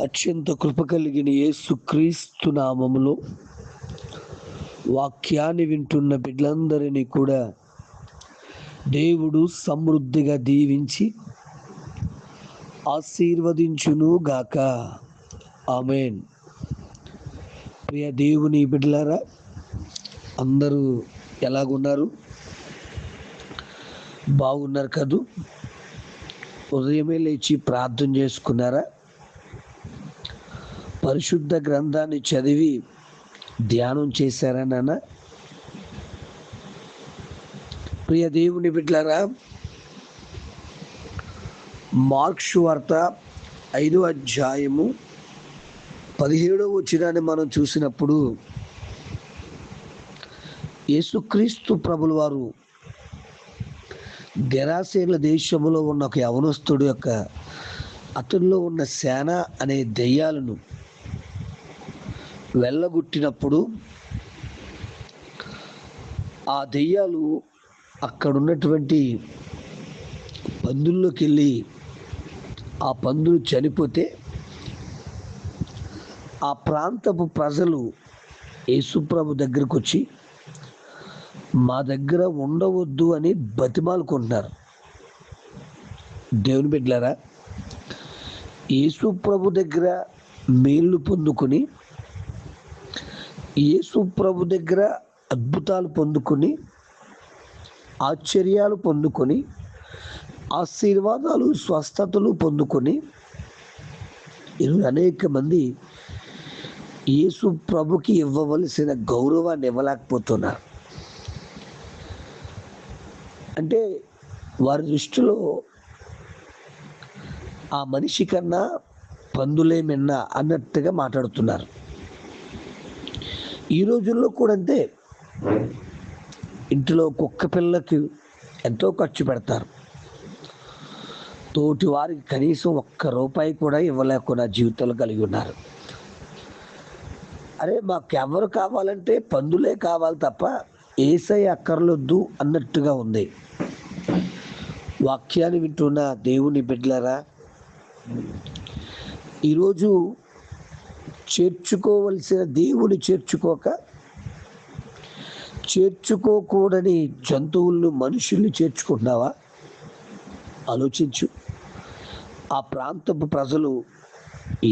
అత్యంత కృప కలిగిన యేసుక్రీస్తు నామములో వాక్యాన్ని వింటున్న బిడ్డలందరినీ కూడా దేవుడు సమృద్ధిగా దీవించి ఆశీర్వదించును గాక. ఆమేన్. ప్రియ దేవుని బిడ్డలారా, అందరూ ఎలాగున్నారు? బాగున్నారు కదూ? ఉదయమే లేచి ప్రార్థన చేసుకున్నారా? పరిశుద్ధ గ్రంథాన్ని చదివి ధ్యానం చేశారా నాన్న? ప్రియ దేవుని బిడ్డలారా, మార్కు సువార్త 5వ అధ్యాయము 17వ వచనాన్ని మనం చూసినప్పుడు యేసుక్రీస్తు ప్రభుల వారు గెరాసేనుల దేశంలో ఉన్న ఒక యవనస్తుడు యొక్క అతనిలో ఉన్న సేన అనే దెయ్యాలను వెళ్ళగొట్టినప్పుడు ఆ దెయ్యాలు అక్కడున్నటువంటి పందుల్లోకి వెళ్ళి ఆ పందులు చనిపోతే ఆ ప్రాంతపు ప్రజలు యేసుప్రభు దగ్గరకు వచ్చి మా దగ్గర ఉండవద్దు అని బతిమాలుకుంటున్నారు. దేవుని బిడ్డలారా, యేసుప్రభు దగ్గర మేళ్ళు పొందుకొని, యేసుప్రభు దగ్గర అద్భుతాలు పొందుకొని, ఆశ్చర్యాలు పొందుకొని, ఆశీర్వాదాలు స్వస్థతలు పొందుకొని ఈరోజు అనేక మంది యేసు ప్రభుకి ఇవ్వవలసిన గౌరవాన్ని ఇవ్వలేకపోతున్నారు. అంటే వారి దృష్టిలో ఆ మనిషి కన్నా పందులే మిన్నా అన్నట్టుగా మాట్లాడుతున్నారు. ఈ రోజుల్లో కూడా అంతే. ఇంట్లో కుక్క పిల్లకి ఎంతో ఖర్చు పెడతారు. తోటి వారికి కనీసం ₹1 కూడా ఇవ్వలేకుండా జీవితాలు కలిగి ఉన్నారు. అరే, మాకెవరు కావాలంటే పందులే కావాలి తప్ప యేసయ్య అక్కర్లొద్దు అన్నట్టుగా ఉంది. వాక్యాన్ని వింటున్న దేవుని బిడ్డలారా, ఈరోజు చేర్చుకోవలసిన దేవుని చేర్చుకోకూడని జంతువులను మనుషుల్ని చేర్చుకుంటున్నావా? ఆలోచించు. ఆ ప్రాంతపు ప్రజలు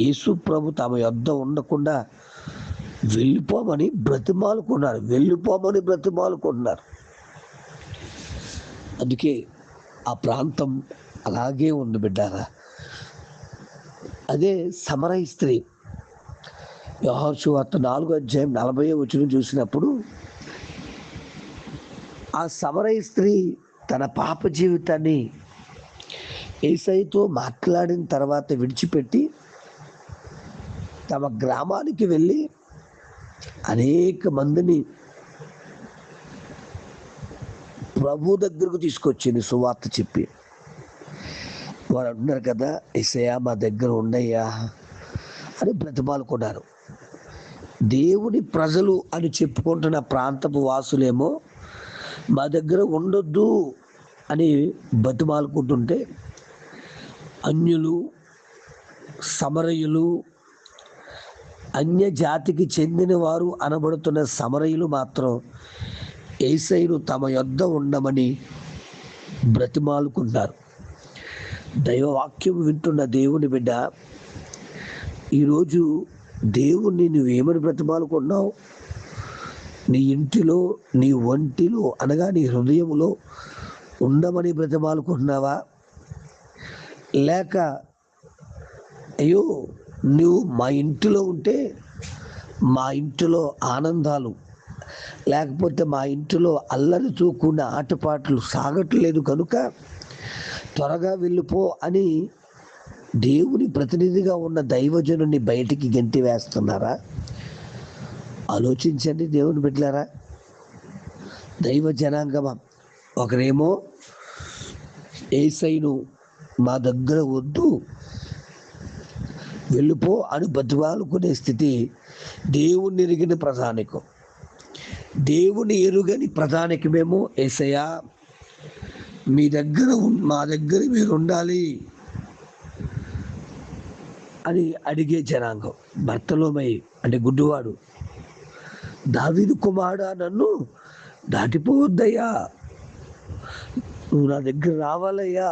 యేసు ప్రభు తమ యొద్ద ఉండకుండా వెళ్ళిపోమని బ్రతిమాలుకుంటున్నారు. అందుకే ఆ ప్రాంతం అలాగే ఉంది బిడ్డారా. అదే సమరయ స్త్రీ. యోహాను సువార్త 4వ అధ్యాయం 40వ వచనం చూసినప్పుడు ఆ సమరయ స్త్రీ తన పాప జీవితాన్ని యేసయ్యతో మాట్లాడిన తర్వాత విడిచిపెట్టి తమ గ్రామానికి వెళ్ళి అనేక మందిని ప్రభు దగ్గరకు తీసుకొచ్చింది సువార్త చెప్పి. వారు అంటున్నారు కదా, యేసయ్యా మా దగ్గర ఉండయ్యా అని బ్రతిమాలుకున్నారు. దేవుని ప్రజలు అని చెప్పుకుంటున్న ప్రాంతపు వాసులేమో మా దగ్గర ఉండొద్దు అని బతిమాలుకుంటుంటే, అన్యులు, సమరయులు, అన్య జాతికి చెందిన వారు అనబడుతున్న సమరయులు మాత్రం యేసయ్యను తమ యొద్ద ఉండమని బ్రతిమాలుకున్నారు. దైవవాక్యం వింటున్న దేవుని బిడ్డ, ఈరోజు దేవుణ్ణి నువ్వేమని బ్రతిమాలుకున్నావు? నీ ఇంటిలో, నీ ఒంటిలో అనగా నీ హృదయంలో ఉండమని బ్రతిమాలుకుంటున్నావా? లేక అయ్యో నువ్వు మా ఇంటిలో ఉంటే మా ఇంటిలో ఆనందాలు, లేకపోతే మా ఇంటిలో అల్లరితో కూడిన ఆటపాటలు సాగట్లేదు కనుక త్వరగా వెళ్ళిపో అని దేవుని ప్రతినిధిగా ఉన్న దైవజనుని బయటికి గెంటి వేస్తున్నారా? ఆలోచించండి దేవుని బిడ్డలారా. దైవ జనాంగమా, ఒకరేమో యేసయ్యను మా దగ్గర వద్దు వెళ్ళిపో అని బతిమాలుకునే స్థితి దేవుణ్ణి ఎరిగిన ప్రధానికం. దేవుని ఎరుగని ప్రధానికమేమో యేసయ్యా మీ దగ్గర మా దగ్గర మీరు ఉండాలి, అని అడిగే జనాంగం. బర్తలోమై అంటే గుడ్డివాడు, దావీదు కుమారుడా, నన్ను దాటిపోవద్దయ్యా, నువ్వు నా దగ్గర రావాలయ్యా,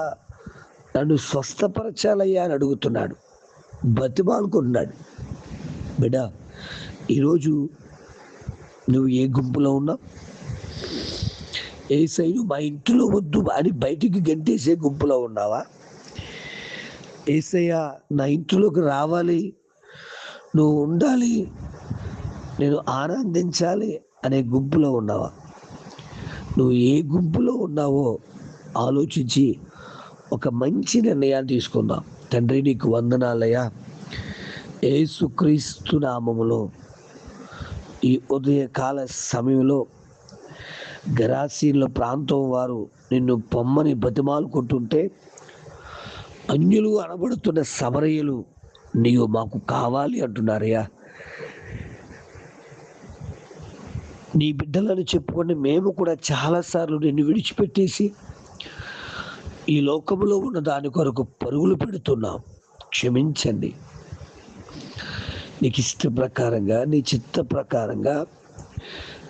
నన్ను స్వస్థపరచాలయ్యా అని అడుగుతున్నాడు, బతిమాలుకుంటున్నాడు. బిడ్డ, ఈరోజు నువ్వు ఏ గుంపులో ఉన్నావు? యేసయ్యను మా ఇంటిలో వద్దు అని బయటికి గంటేసే గుంపులో ఉన్నావా? యేసయ్య నా ఇంటిలోకి రావాలి, నువ్వు ఉండాలి, నేను ఆనందించాలి అనే గుంపులో ఉన్నావా? నువ్వు ఏ గుంపులో ఉన్నావో ఆలోచించి ఒక మంచి నిర్ణయాన్ని తీసుకుందాం. తండ్రి, నీకు వందనాలయ్యా. యేసుక్రీస్తు నామములో ఈ ఉదయకాల సమయంలో గరాసీన్ల ప్రాంతం వారు నిన్ను పొమ్మని బతిమాలుకుంటుంటే, అన్యులు అనబడుతున్న సమరయులు నీవు మాకు కావాలి అంటున్నారయ్యా. నీ బిడ్డలను చెప్పుకొని మేము కూడా చాలాసార్లు నిన్ను విడిచిపెట్టేసి ఈ లోకములో ఉన్న దాని కొరకు పరుగులు పెడుతున్నాం. క్షమించండి. నీకు ఇష్ట ప్రకారంగా, నీ చిత్త ప్రకారంగా,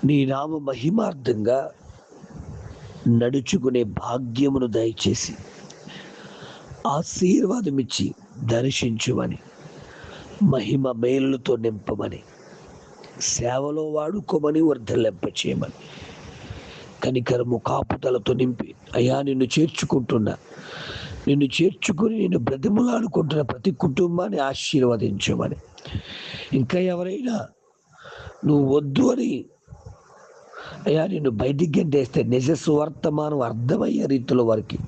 నీ నామ మహిమార్థంగా నడుచుకునే భాగ్యమును దయచేసి ఆశీర్వాదమిచ్చి దర్శించుమని, మహిమ మేలులతో నింపమని, సేవలో వాడుకోమని, వర్ధలింప చేయమని, కనికరము కాపుదలతో నింపి అయ్యా, నిన్ను చేర్చుకుని నిన్ను బ్రతిమలాడుకుంటున్న ప్రతి కుటుంబాన్ని ఆశీర్వదించమని, ఇంకా ఎవరైనా నువ్వు వద్దు అని అయ్యా నిన్ను బయటికి గంటేస్తే నిజ సువర్తమానం అర్థమయ్యే రీతిలో వారికి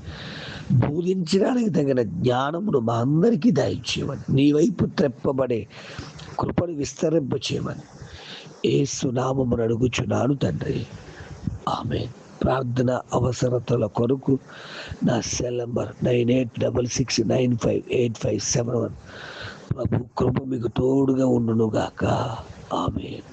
బోధించడానికి తగిన జ్ఞానమును మా అందరికీ దయచేయమని, నీ వైపు త్రెప్పబడే కృపను విస్తరింప చేయమని యేసు నామమున అడుగుచున్నాను తండ్రి. ఆమేన్. ప్రార్థన అవసరతల కొరకు నా సెల్ నంబర్ 9866958571. ప్రభు కృప మీకు తోడుగా ఉండునుగాక. ఆమేన్.